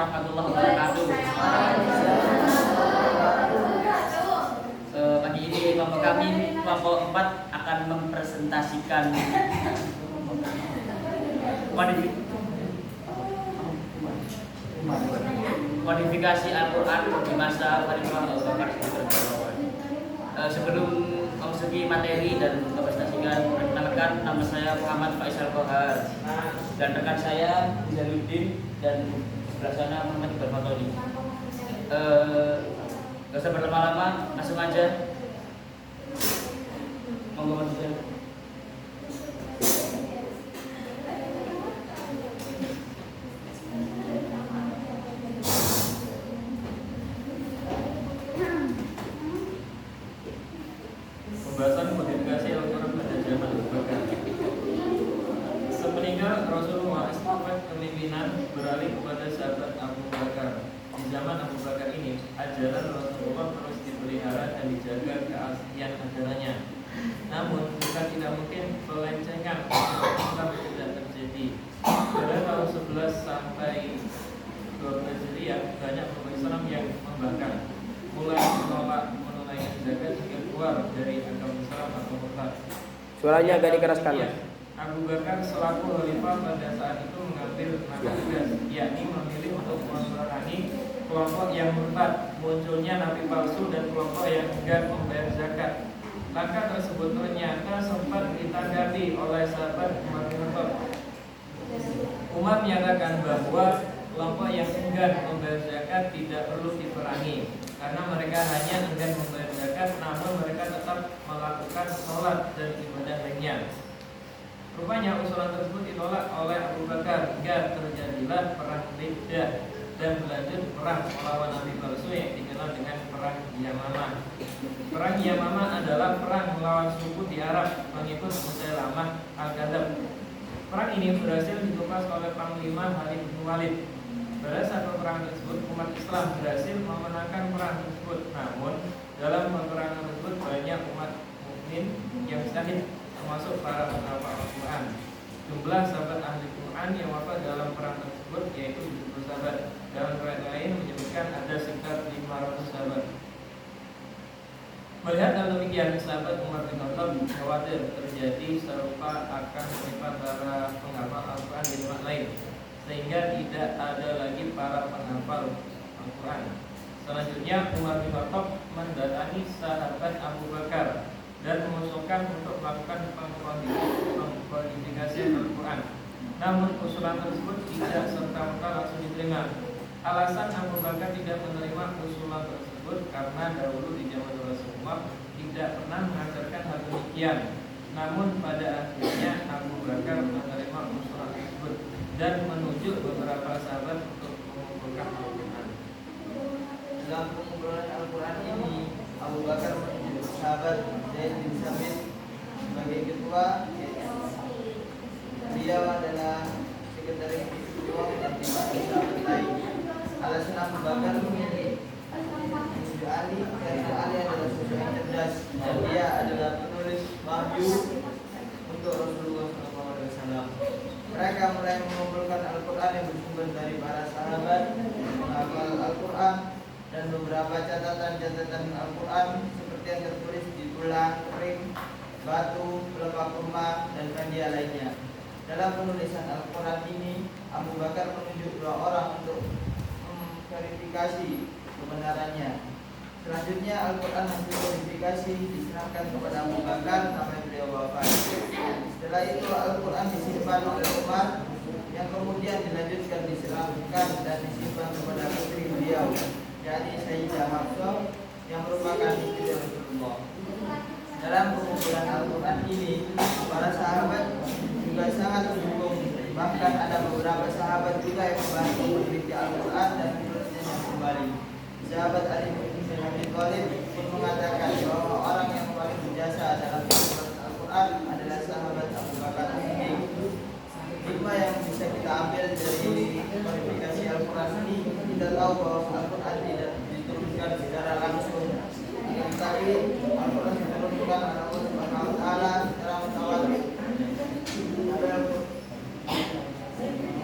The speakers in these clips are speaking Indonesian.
warahmatullahi wabarakatuh. Pagi ini kelompok kami, kelompok 4 akan mempresentasikan kodifikasi Al-Quran di masa Khalifah Abu Bakar Siddiq. Sebelum memasuki materi dan mempresentasikan, perkenalkan nama saya Muhammad Faisal Kohar dan rekan saya Jaluddin dan sebelah sana Muhammad Iqbal Fatoni. Gak usah berlama-lama, langsung aja. Monggo Mas. Pembahasan kodifikasi Al-Quran pada zaman Abu Bakar. Semeninggal Rasulullah estafet kepemimpinan beralih kepada sahabat Abu Bakar. Di zaman Abu Bakar ini, ajaran Rasulullah terus dipelihara dan dijaga keaslian ajarannya. Namun, bukan tidak mungkin pelencengan Islam tidak terjadi. Pada tahun 11 sampai 12 Hijriah, banyak umat Islam yang membangkang, mulai menolak menunaikan zakat hingga keluar dari agama Islam atau murtad. Suaranya agak dikeraskan, Mas. Abu Bakar selaku khalifah pada saat itu mengambil tugas, yakni memilih untuk memerangi kelompok yang murtad, munculnya nabi palsu dan kelompok yang enggan membayar zakat. Langkah tersebut ternyata sempat ditanggapi oleh sahabat Umar bin Khattab. Umar menyatakan bahwa kelompok yang enggan membayar zakat tidak perlu diperangi karena mereka hanya enggan membayar zakat, namun mereka tetap melakukan sholat dan ibadah lainnya. Rupanya usulan tersebut ditolak oleh Abu Bakar hingga terjadilah perang Riddah dan berlanjut perang melawan nabi palsu yang dikenal dengan perang Yamamah. Perang Yamamah adalah perang melawan suku di Arab mengikut Musailamah Al-Kadzab. Perang ini berhasil ditumpas oleh Panglima Khalid bin Walid. Pada saat peperangan tersebut, umat Islam berhasil memenangkan perang tersebut. Namun, dalam peperangan tersebut banyak umat mukmin yang syahid, termasuk para penghafal Al-Quran. Jumlah sahabat ahli Quran yang wafat dalam perang tersebut yaitu 70 sahabat. Dalam riwayat lain menyebutkan ada sekitar 500 sahabat. Melihat hal demikian, sahabat Umar bin Khattab khawatir terjadi serupa akan menimpa para penghafal Al-Quran di tempat lain, sehingga tidak ada lagi para penghafal Al-Quran. Selanjutnya Umar bin Khattab mendatangi sahabat Abu Bakar dan mengusulkan untuk melakukan pengkodifikasi Al-Quran. Namun usulan tersebut tidak serta-merta langsung diterima. Alasan Abu Bakar tidak menerima usulan tersebut karena dahulu di zaman Rasulullah tidak pernah mengajarkan hal demikian. Namun pada akhirnya Abu Bakar menerima usulan tersebut dan menunjuk beberapa sahabat untuk mengumpulkan Al-Quran. Dalam pengumpulan Al-Quran ini, Abu Bakar menunjuk sahabat Zaid bin Sabit sebagai ketua. Beliau adalah sekretaris ketua dan dibantu sahabat lain. Alasan Abu Bakar memilih menunjuk Ali karena Ali adalah sosok yang cerdas dan dia adalah penulis wahyu untuk Rasulullah SAW. Mereka mulai mengumpulkan Al-Quran yang bersumber dari para sahabat, menghafal Al-Quran dan beberapa catatan-catatan Al-Quran seperti yang tertulis di tulang kering, batu, pelepah kurma, dan media lainnya. Dalam penulisan Al-Quran ini, Abu Bakar menunjuk 2 orang untuk memverifikasi kebenarannya. Selanjutnya Al-Quran hasil verifikasi diserahkan kepada Abu Bakar sampai beliau wafat. Setelah itu Al-Quran disimpan oleh Umar, yang kemudian dilanjutkan diserahkan dan disimpan kepada putri beliau, yakni Sayyidah Hafsah yang merupakan istri Rasulullah. Dalam pengumpulan Al-Quran ini, para sahabat juga sangat mendukung. Bahkan ada beberapa sahabat juga yang membantu meneliti Al-Quran dan menulisnya kembali. Sahabat Ali bin Abi Thalib pun mengatakan bahwa orang yang paling berjasa dalam pengumpulan Al-Quran adalah sahabat Abu Bakar As-Siddiq. Hikmah yang bisa kita ambil dari verifikasi Al-Quran ini, kita tahu bahwa Al-Quran tidak diturunkan secara langsung, tetapi Al-Quran diturunkan oleh Allah Subhanahu wa Ta'ala secara mutawatir.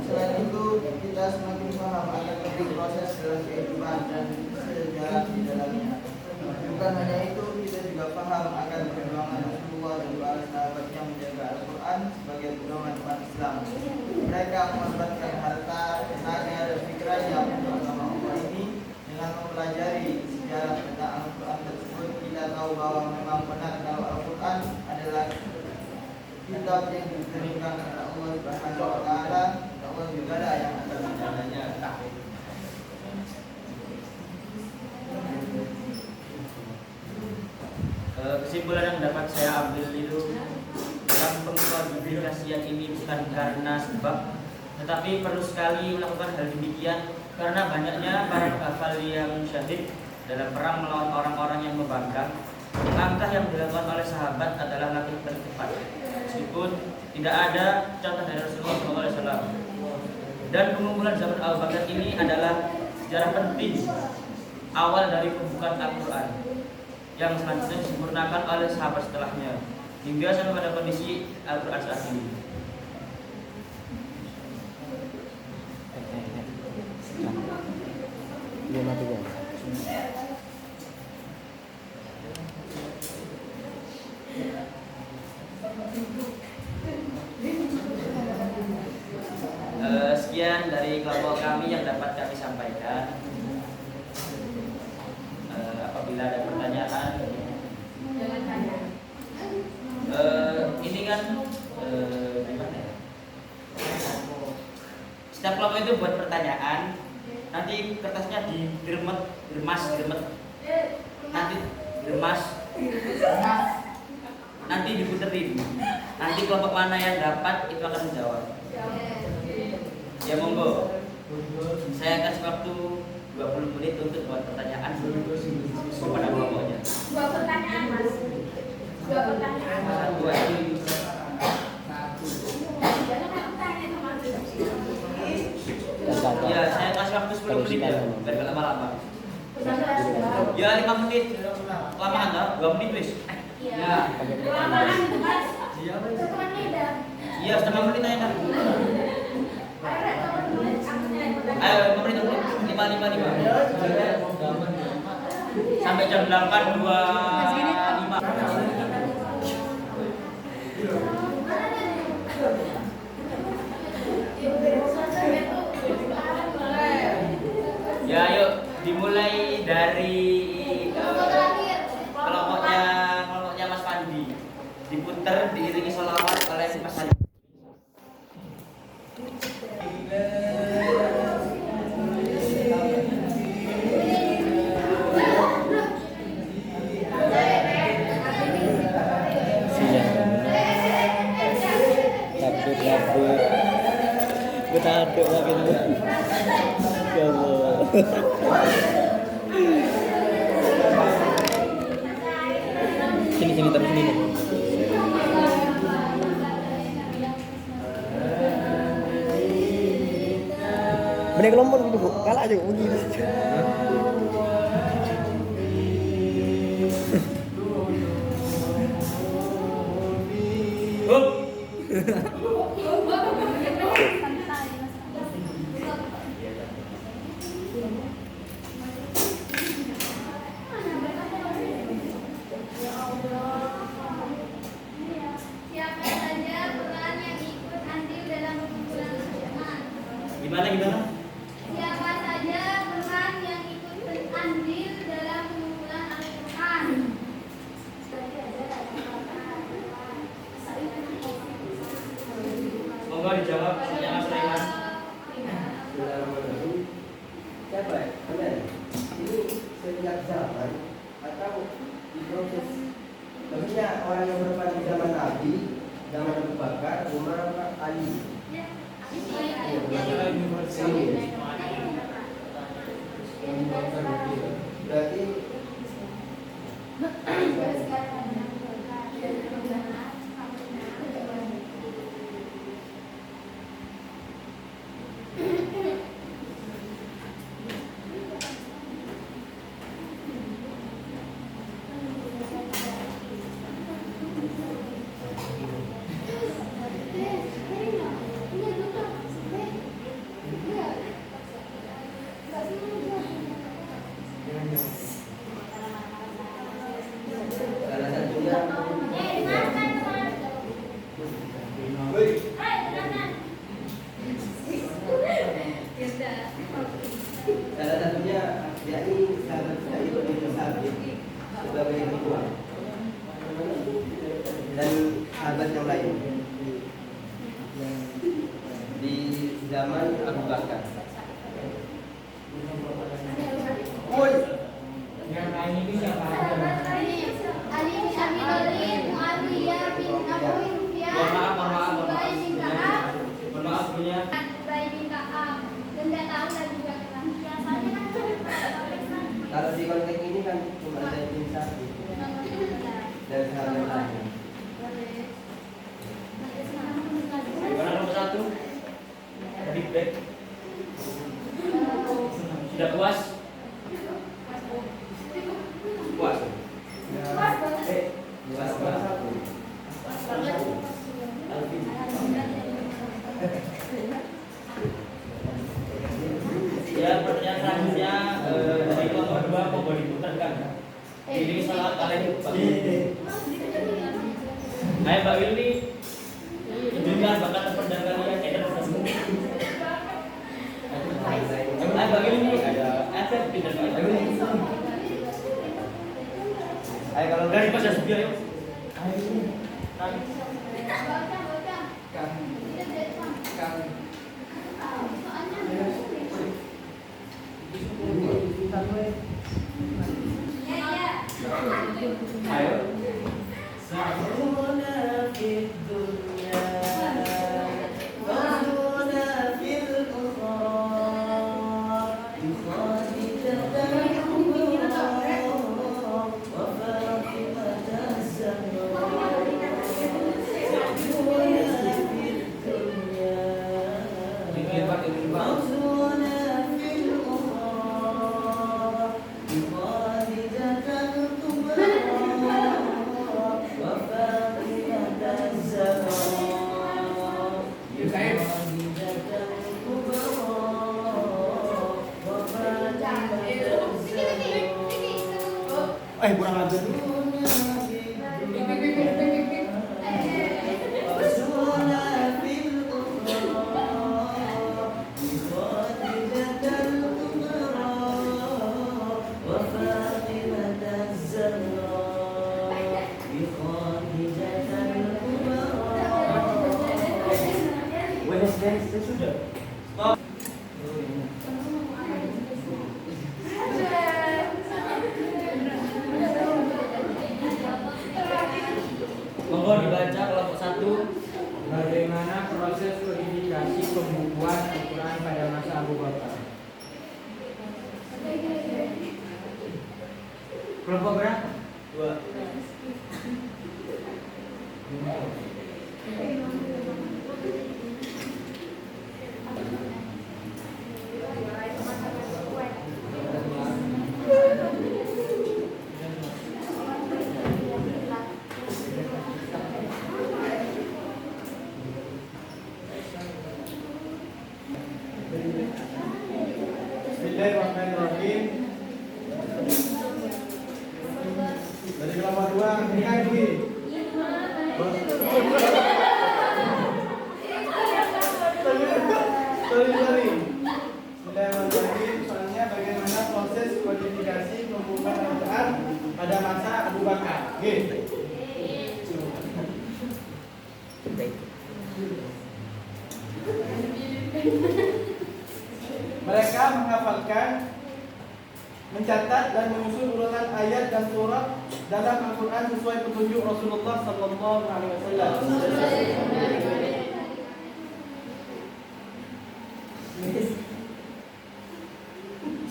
Selain itu, kita semakin paham akan mengikuti proses dalam kehidupan dan sejarah di dalamnya. Bukan hanya itu, kita juga paham akan perjuangan Rasulullah dan para sahabatnya menjaga Al-Quran sebagai pedoman umat Islam. Mereka mengorbankan harta, tenaga, dan pikirannya untuk agama Allah ini. Dengan mempelajari sejarah tentang Al-Quran tersebut, kita tahu bahwa memang benar kalau Al-Quran adalah kitab yang diturunkan oleh Allah Subhanahu wa taala. Allah juga ada yang akan menjaganya. Kesimpulan yang dapat saya ambil itu, dalam pengklarifikasian ini bukan karena sebab, tetapi perlu sekali melakukan hal demikian karena banyaknya para penghafal yang syahid dalam perang melawan orang-orang yang membangkang. Langkah yang dilakukan oleh sahabat adalah langkah tercepat, meskipun tidak ada contoh dari Rasulullah SAW. Dan pengumpulan zaman Abu Bakar ini adalah sejarah penting awal dari pembukaan Al-Quran yang selanjutnya disempurnakan oleh sahabat setelahnya hingga sampai pada kondisi Al-Quran saat ini. Sekian dari kelompok kami yang dapat kami sampaikan. Apabila ada pertanyaan, ini kan gimana ya? Setiap kelompok itu buat pertanyaan, nanti kertasnya diremas, nanti diremas, nanti diputerin. Nanti kelompok mana yang dapat itu akan menjawab. Ya monggo. Saya kasih waktu 20 menit untuk buat pertanyaan kepada kelompoknya. 2 pertanyaan, Mas. 2 pertanyaan. Satu aja. Ya, saya kasih waktu 10 menit ya, biar gak lama-lama. Ya 5 menit. Kelamaan tak? 2 menit wis. Iya. Kelamaan itu, Mas. Iya, setengah menit aja kan. Ayo, 5 menit. 5. Sampai jam 8.25. Ya, yuk dimulai dari kelompoknya Mas Pandi. Diputer diiringi sholawat oleh Mas Pandi. Aduk makin ya Allah. Sini taruh sini. Bener kelompok gitu, Bu. Kalah aja begini. Gimana? Siapa saja peran yang ikut andil dalam pengumpulan Al-Quran? Monggo dijawab yang Mas Raihan. Siapa ya? Benar. Ini setiap zaman atau di proses. Maksudnya orang yang berperan di zaman Nabi, zaman Abu Bakar, Umar, Ali. Berarti Salah satunya salah satunya yakni sahabat Sa'id bin Sabit sebagai ketua dan sahabat yang lain di zaman Abu Bakar. Woi, Yang lain itu siapa aja? Ali bin Abi Thalib, Muawiyah bin Abu Sufyan, Ubay bin Ka'ab, Mohon maaf punya. Ubay bin Ka'ab. Dan nggak tahu dan juga kenal. Biasanya kan kalau di konteks ini kan cuma Zaid bin Sabit dan sahabat lain. Mana nomor 1? Big Bang. Sudah puas? Puas. Ya, pertanyaan selanjutnya dari nomor 2 apa boleh diputarkan? Ini salat alaihi wasallam. Ayo Mbak Willy, tunjukkan bakat terpendam kalian. Ayo Mbak Willy, ada efek pindah Mbak Willy. Ayo kalau Dari pas ya sebiar yuk. Ayo. Sa'una fid dunya Fa'una fil ukhra Yukhadijatan kubra Wa fatimatan zahra Sa'una fid dunya Fa'una fil ukhra Yukhadijatan kubra Wa fatimatan zahra Kurang ajar. Sudah. Monggo dibaca kelompok 1. Bagaimana proses kodifikasi pembukuan Al-Quran pada masa Abu Bakar? Kelompok berapa? 2. Bismillahirrahmanirrahim. Dari kelompok 2 ini kan Dwi. Sorry. Bismillahirrahmanirrahim. Soalnya bagaimana proses kodifikasi pembukaan Al-Quran pada masa Abu Bakar. Oke. Mereka menghafalkan, mencatat dan menyusun urutan ayat dan surat dalam Al-Quran sesuai petunjuk Rasulullah Sallallahu Alaihi Wasallam.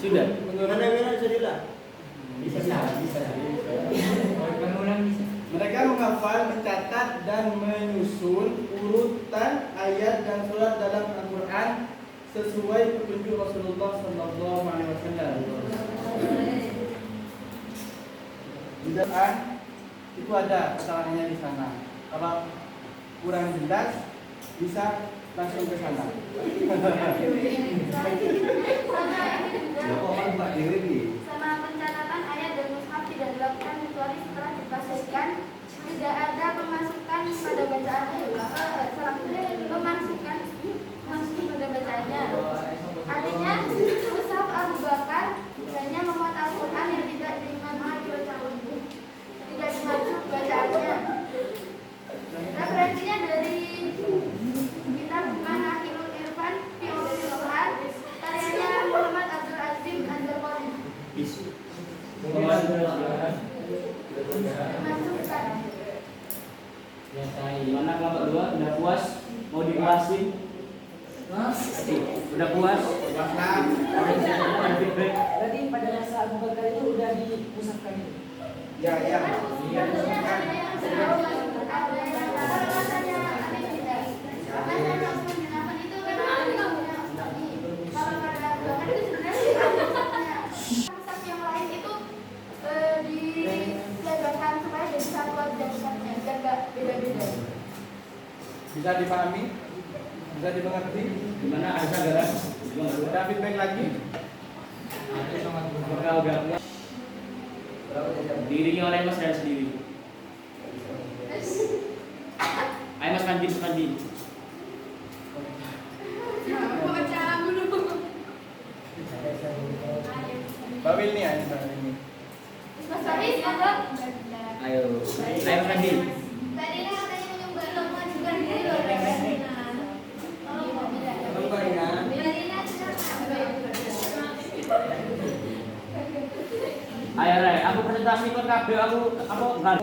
Sudah. Mana bisa diulang? Bisa. Pengulang bisa. Mereka menghafal, mencatat dan menyusun urutan ayat dan surat dalam Al-Quran sesuai petunjuk Rasulullah Sallallahu Alaihi Wasallam. Di Quran itu ada kesalahannya di sana. Kalau kurang jelas bisa langsung ke sana. Gimana kelompok 2? Udah puas? Mau dipuasin? Udah puas? Ada feedback? Berarti pada masa Abu Bakar itu udah dipusatkan itu. Ya, ya. Iya, yang lain itu dilebarkan supaya jadi satu aja pusatnya, biar nggak beda-beda. Bisa dipahami? Bisa dimengerti? Gimana? Ada sadaran? Ada feedback lagi? Kalau gak puas, diiringi oleh Mas dan sendiri. Ayo Mas Mandi, Mas Mandi. Mbak Wilni ya, Mbak Wilni. Mas Faris, ada? Ayo Mas Mandi. Tadi katanya menyumbang juga diri loh. Ayo Ray, aku presentasi ke KB aku enggak.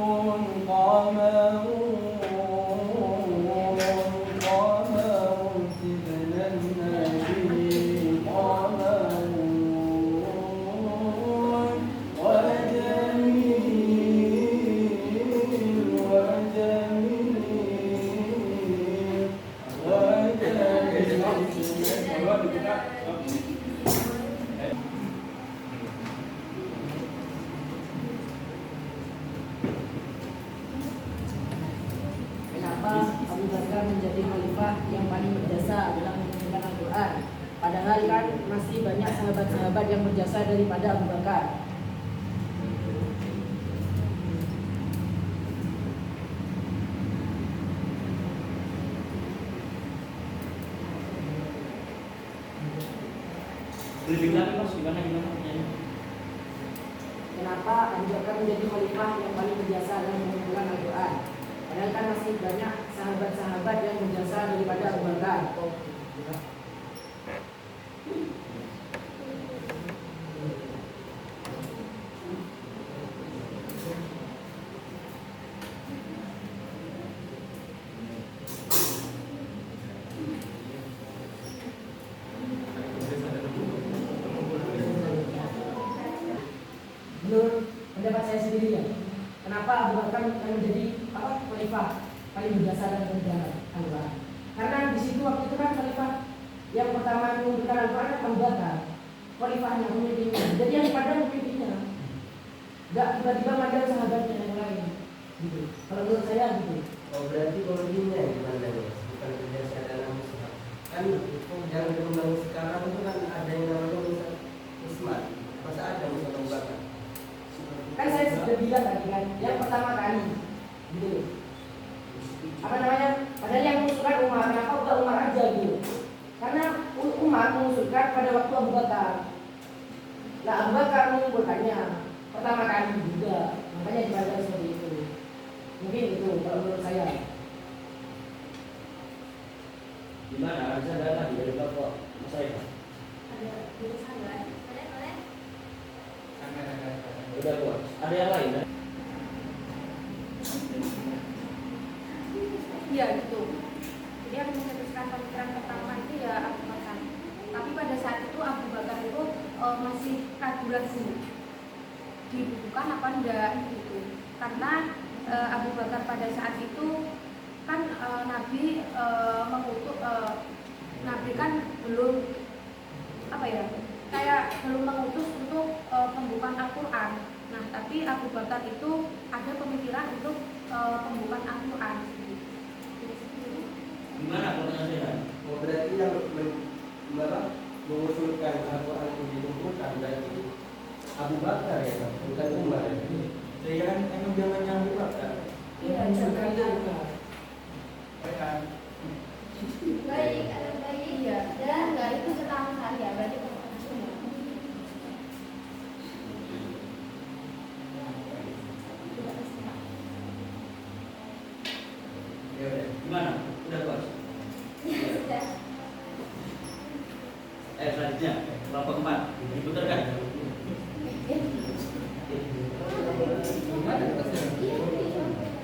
Kenapa Abu Bakar menjadi khalifah yang paling berjasa dalam menurunkan Al-Quran? Padahal kan masih banyak sahabat-sahabat yang berjasa daripada Abu Bakar. Lebih lagi Mas, gimana pertanyaannya? Kenapa Abu Bakar menjadi khalifah yang paling berjasa dalam mengumpulkan Al-Quran? Padahal kan masih banyak sahabat-sahabat yang berjasa daripada Abu Bakar. Menurut pendapat saya sendiri ya, kenapa Abu Bakar menjadi khalifah paling berjasa dalam menjalankan Al-Quran? Karena di situ waktu itu kan khalifah yang pertama mengumpulkan Al-Quran kan Abu Bakar, khalifahnya, pemimpinnya. Jadi yang pada pemimpinnya, nggak tiba-tiba ada sahabatnya yang lain. Gitu. Kalau menurut saya gitu. Oh, berarti pemimpinnya yang dipandang, bukan berjasa dalam Islam. Kan yang berkembang sekarang itu kan ada yang namanya Musa Ismat. Masa ada Musa Abu Bakar? Kan saya sudah bilang tadi kan, yang pertama kali, gitu. Apa namanya? Padahal yang mengusulkan Umar, kenapa bukan Umar aja gitu? Karena Umar mengusulkan pada waktu Abu Bakar. Nah, Abu Bakar mengumpulkannya pertama kali juga, makanya dipandang seperti itu. Mungkin itu kalau menurut saya. Gimana? Ada sadaran lagi dari Bapak Mas Aika? Ada tulisan kan? Boleh? Udah puas. Ada yang lain? Kan? Iya gitu. Jadi aku memutuskan pemikiran pertama itu ya Abu Bakar. Tapi pada saat itu Abu Bakar itu masih ragu-ragu dibutuhkan apa enggak gitu. Karena Abu Bakar pada saat itu kan Nabi mengutus Nabi kan belum apa ya kayak belum mengutus untuk pembukaan Al-Quran. Nah tapi Abu Bakar itu ada pemikiran untuk pembukaan Al-Quran. Gimana pertanyaan saya? Oh, berarti yang mengusulkan Al-Quran itu dikumpulkan berarti Abu Bakar ya, Pak? Bukan Umar ya? Saya kan emang zamannya Abu Bakar. Iya, Mengusulkan itu bukan. baik, ada baik ya. Dan enggak itu setahun sekali ya, berarti semua. Ya udah. Gimana? Udah puas? Sudah. Selanjutnya kelompok 4 diputar kan?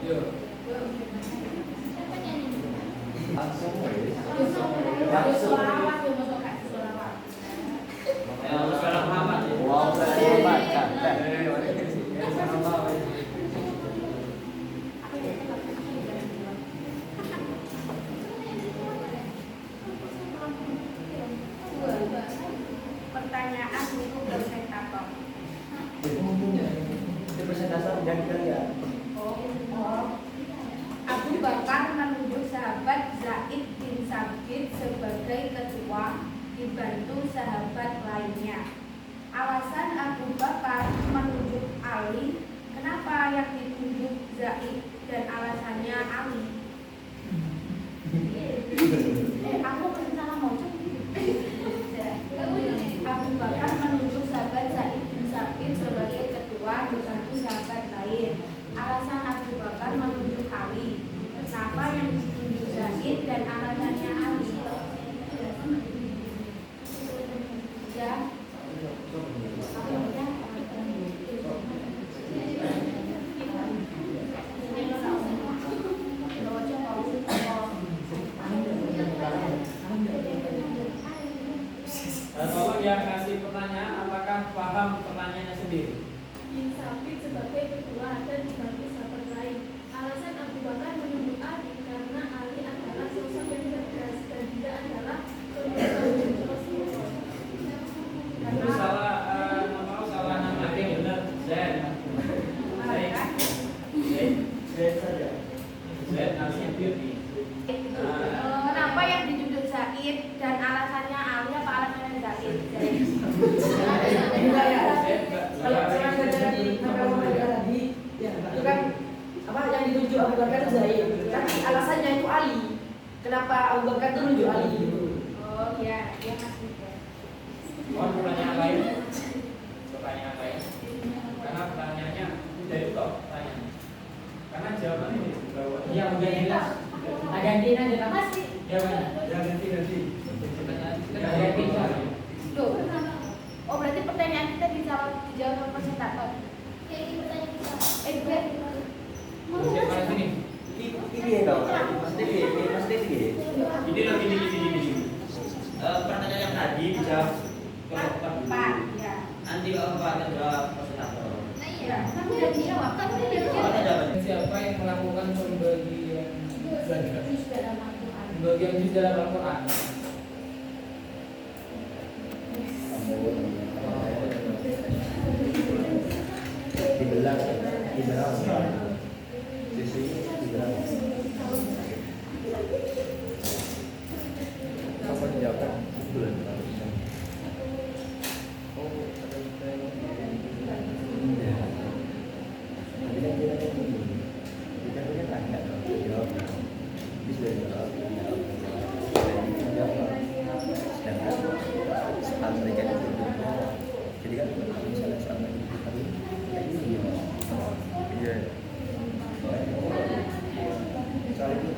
Yo. Langsung Sholawat ya masuk kasih sholawat. Salam Muhammad. Wow, saya baca. Pertanyaan untuk presentator. itu persentase dan ya. Abu Bakar menunjuk sahabat Zaid bin Sabit sebagai ketua, dibantu sahabat lainnya. Alasan Abu Bakar menunjuk Ali, kenapa yang ditunjuk Zaid dan alasannya Ali? Aku salah mau Abu Bakar menunjuk sahabat Zaid bin Sabit sebagai ketua, dibantu sahabat lain. Alasan Abu Bakar menunjuk Ali, kenapa yang ditunjuk Zaid dan alasannya Ali? Ya. Tolong yang ngasih pertanyaan apakah paham pertanyaannya sendiri? Bin Sabit sebagai ketua dan dibantu sahabat lain. Alasan Abu Bakar menunjuk Ali karena Ali adalah sosok yang cerdas dan dia adalah penulis Rasulullah. Itu salah salah nama yang benar. Zaid. Saja. Zaid nasihat Beauty. Kenapa yang ditunjuk Zaid dan alasannya Ali apa alasannya Zaid? Kalau sekarang tadi ya itu kan apa yang ditunjuk Abu Bakar itu Zaid, tapi alasannya itu Ali. Kenapa Abu Bakar itu menunjuk Ali gitu? Oh iya, dia kasih ya. Pertanyaan lain? Pertanyaan lain? Karena pertanyaannya udah itu kok pertanyaan. Karena jawabannya di bawah. Ya udah jelas. Gantiin aja kan? Masih. Ya benar. Ganti. Loh. Oh berarti pertanyaan kita dijawab oleh presentator. Ya ini pertanyaan kita. Bukan. Siapa di sini? Ini dong. Pasti ini. Ini loh gini. Pertanyaan yang tadi dijawab kelompok Pak, ya. nanti kalau Pak akan jawab presentator. Nah Ya, iya. kan udah dijawab. Kan udah Apa dijawab. jawabannya? Siapa yang melakukan pembagian zakat? Juz dalam Al-Quran. Pembagian juz dalam Al-Quran. Dibelah. Sisi dibelah. Apa dijawab? Bulan. Jadi kan misalnya sama ini iya. Soal itu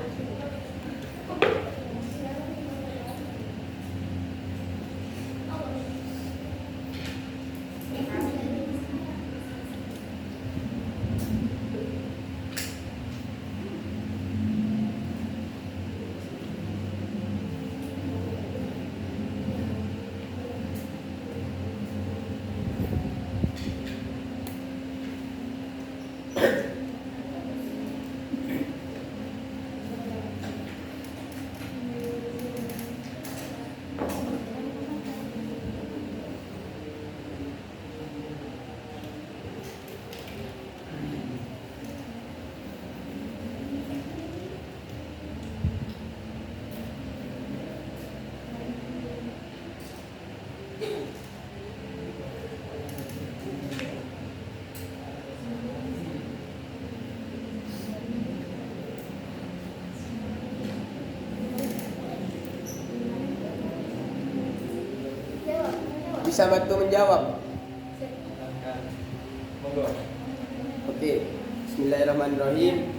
bisa bantu menjawab. Monggo. Oke, Bismillahirrahmanirrahim.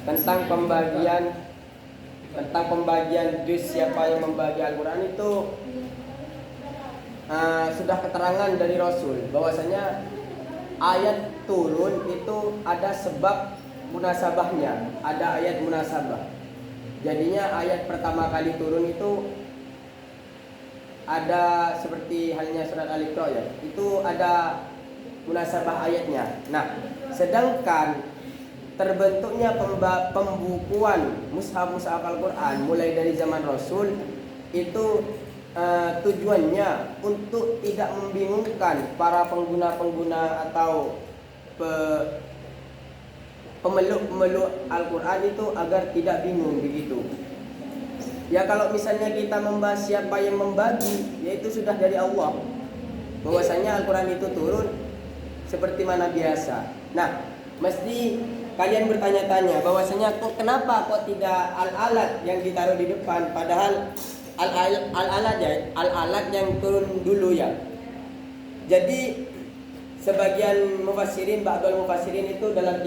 Tentang pembagian juz siapa yang membagi Al-Quran itu sudah keterangan dari Rasul bahwasanya ayat turun itu ada sebab munasabahnya, ada ayat munasabah. Jadinya ayat pertama kali turun itu ada seperti halnya surat Al-Iqra ya, itu ada munasabah ayatnya. Nah, sedangkan terbentuknya pembukuan mushaf Al-Quran mulai dari zaman Rasul itu tujuannya untuk tidak membingungkan para pengguna-pengguna atau pemeluk Al-Quran itu agar tidak bingung begitu. Ya kalau misalnya kita membahas siapa yang membagi, yaitu sudah dari Allah. Bahwasanya Al-Quran itu turun seperti mana biasa. Nah, mesti kalian bertanya-tanya bahwasanya kenapa kok tidak al-alat yang ditaruh di depan, padahal al-alat yang turun dulu ya. Jadi sebagian mufassirin, ba'dul mufassirin itu dalam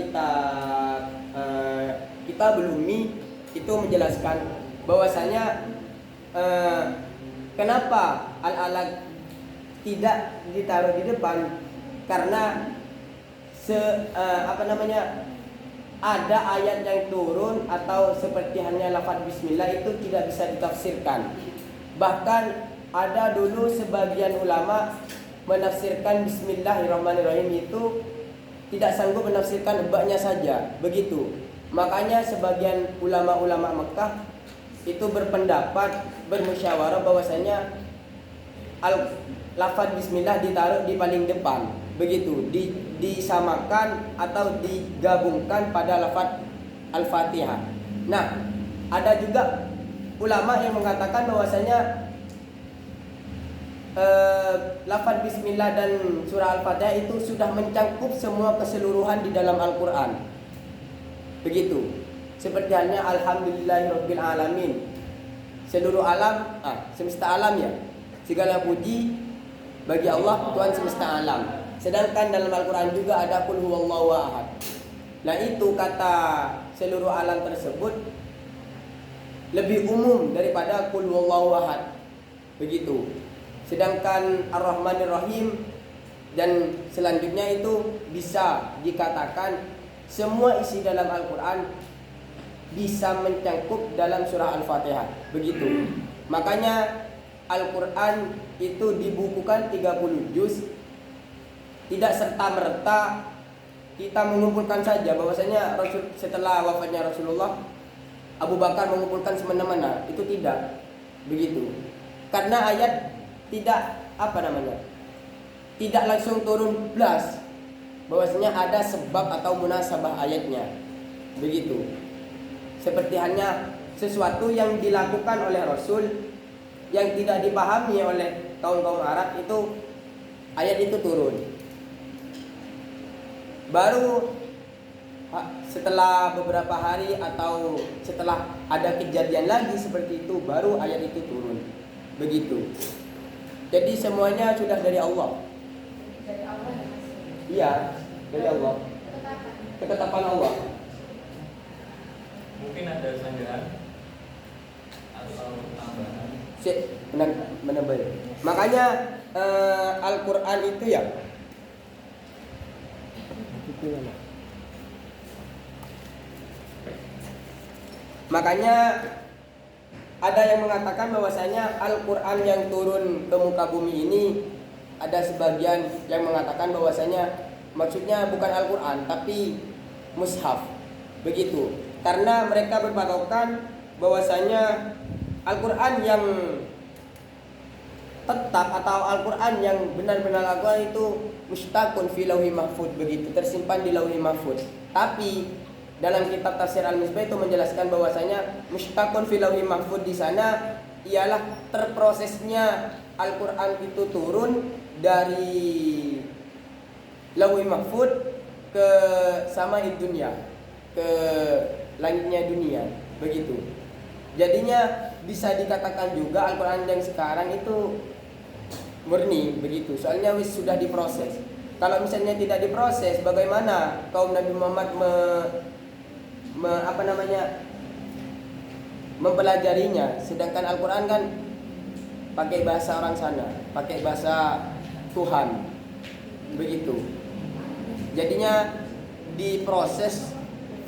Kitabul Ummi itu menjelaskan bahwasanya kenapa al-alat tidak ditaruh di depan, karena ada ayat yang turun atau seperti hanya lafaz bismillah itu tidak bisa ditafsirkan. Bahkan ada dulu sebagian ulama menafsirkan bismillahirrahmanirrahim itu tidak sanggup menafsirkan ba-nya saja, begitu. Makanya sebagian ulama-ulama Mekah itu berpendapat, bermusyawarah bahwasanya lafaz bismillah ditaruh di paling depan, begitu, disamakan atau digabungkan pada lafaz Al-Fatihah. Nah, ada juga ulama yang mengatakan bahwasanya lafaz bismillah dan surah Al-Fatihah itu sudah mencakup semua keseluruhan di dalam Al-Quran, begitu. Seperti halnya alhamdulillahirabbil alamin, seluruh alam, semesta alam ya, segala puji bagi Allah Tuhan semesta alam. Sedangkan dalam Al-Quran juga ada qul huwallahu ahad. Nah, itu kata seluruh alam tersebut lebih umum daripada qul huwallahu ahad, begitu. Sedangkan Ar-Rahmanir Rahim dan selanjutnya itu bisa dikatakan semua isi dalam Al-Quran bisa mencakup dalam surah Al-Fatihah, begitu. Makanya Al-Quran itu dibukukan 30 juz. Tidak serta-merta kita mengumpulkan saja bahwasanya Rasul setelah wafatnya Rasulullah Abu Bakar mengumpulkan semena-mena, itu tidak begitu. Karena ayat tidak tidak langsung turun blas, bahwasanya ada sebab atau munasabah ayatnya, begitu. Seperti hanya sesuatu yang dilakukan oleh Rasul yang tidak dipahami oleh kaum-kaum Arab, itu ayat itu turun. Baru setelah beberapa hari atau setelah ada kejadian lagi seperti itu, baru ayat itu turun, begitu. Jadi semuanya sudah dari Allah. Dari Allah ya, Mas? Iya, dari Allah. Ketetapan Allah. Mungkin ada sandaran atau tambahan. Menambah. Makanya Al-Quran itu ya. Makanya ada yang mengatakan bahwasanya Al-Quran yang turun ke muka bumi ini, ada sebagian yang mengatakan bahwasanya maksudnya bukan Al-Quran tapi mushaf, begitu. Karena mereka berpatokan bahwasanya Al-Quran yang tetap atau Al-Quran yang benar-benar Al-Quran itu mustaqun fi lauhi mahfud, begitu, tersimpan di lauhi mahfud. Tapi dalam kitab Tafsir Al-Misbah itu menjelaskan bahwasanya mustaqun fi lauhi mahfud di sana ialah terprosesnya Al-Quran itu turun dari lauhi mahfud ke sama'id dunia, ke langitnya dunia, begitu. Jadinya bisa dikatakan juga Al-Quran yang sekarang itu murni, begitu. Soalnya sudah diproses. Kalau misalnya tidak diproses, bagaimana kaum Nabi Muhammad mempelajarinya? Sedangkan Al-Quran kan pakai bahasa orang sana, pakai bahasa Tuhan, begitu. Jadinya diproses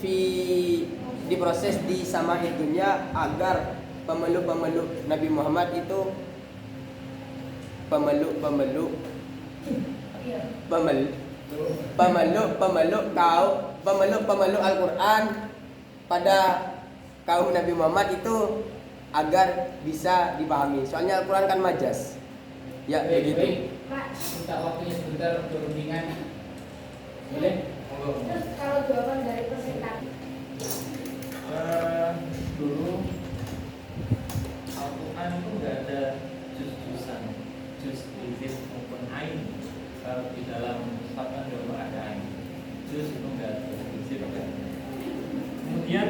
diproses di samai dunia agar pemeluk-pemeluk Nabi Muhammad itu pemeluk Al-Quran pada kaum Nabi Muhammad itu agar bisa dipahami. Soalnya Al-Quran kan majas. Ya begitu. Pak, Minta waktunya sebentar untuk rundingan. Boleh? terus kalau jawaban dari presentasi Dulu Al-Quran itu nggak ada juz-juzan, juz izin maupun ain. Kalau di dalam Al-Quran juga ada ain. Juz itu nggak ada izin. Kemudian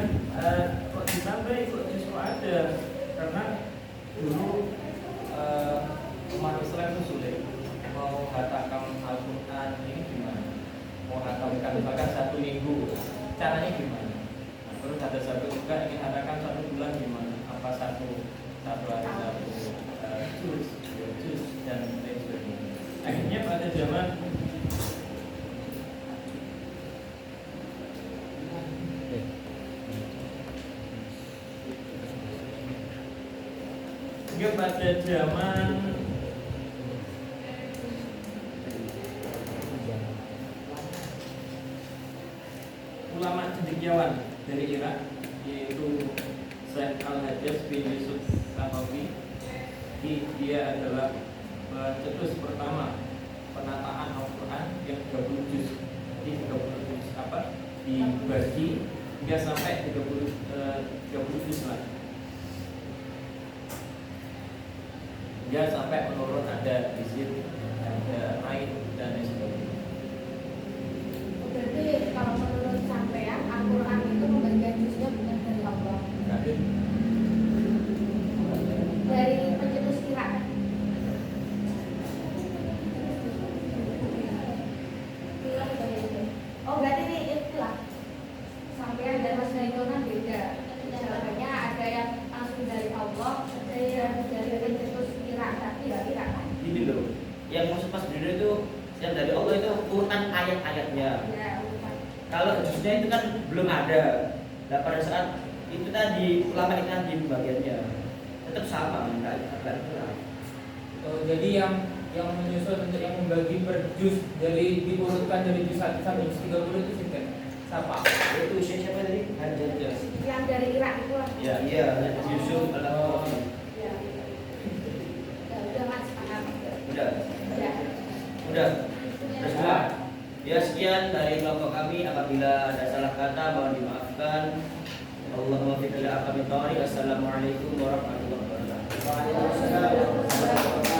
kok ditambah kok justru ada, karena dulu umat Islam itu sulit mau hatamkan Al-Quran ini gimana, mau hatamkan bahkan 1 minggu caranya gimana. Terus ada satu juga ingin hatamkan 1 bulan gimana, apa satu hari juz dan lain sebagainya. Akhirnya pada zaman ulama cendekiawan dari Irak, yaitu Syekh Al-Hajjaj bin Yusuf Al-Hanafi. Dia adalah pencetus pertama penataan Al-Quran yang 30 juz. Jadi 30 juz dibagi hingga sampai 30 juz lah. Dia sampai menurun ada izin, ada ain dan lain sebagainya. berarti kalau menurut sampean Al-Quran itu membagikan juznya bukan dari Allah, dari pencetus Irak. Oh berarti ini itulah sampean dan Mas Naitonan beda. Jawabannya ada yang langsung dari Allah, ada yang dari pencetus Irak, tapi ya Irak kan. Gini loh, yang maksud Mas Brino itu yang dari Allah itu urutan ayat-ayatnya. Ya, bukan. Kalau juznya itu kan belum ada. Nah pada saat itu tadi ulama itu tadi bagiannya tetap sama, enggak kurang. Jadi yang menyusun untuk yang membagi per juz dari diurutkan dari juz 1 sampai juz 30 itu siapa? Siapa? Itu siapa tadi? Hajjaj. Yang dari Irak itu lah. Ya iya, Yusuf Al-Hanafi. Ya. Ya, udah Mas paham. Udah. Ya. Udah semua. Ya sekian dari kelompok kami. Apabila ada salah kata mohon dimaafkan. Allahumma fi kulli aqamin. Assalamualaikum warahmatullahi wabarakatuh. Waalaikumsalam.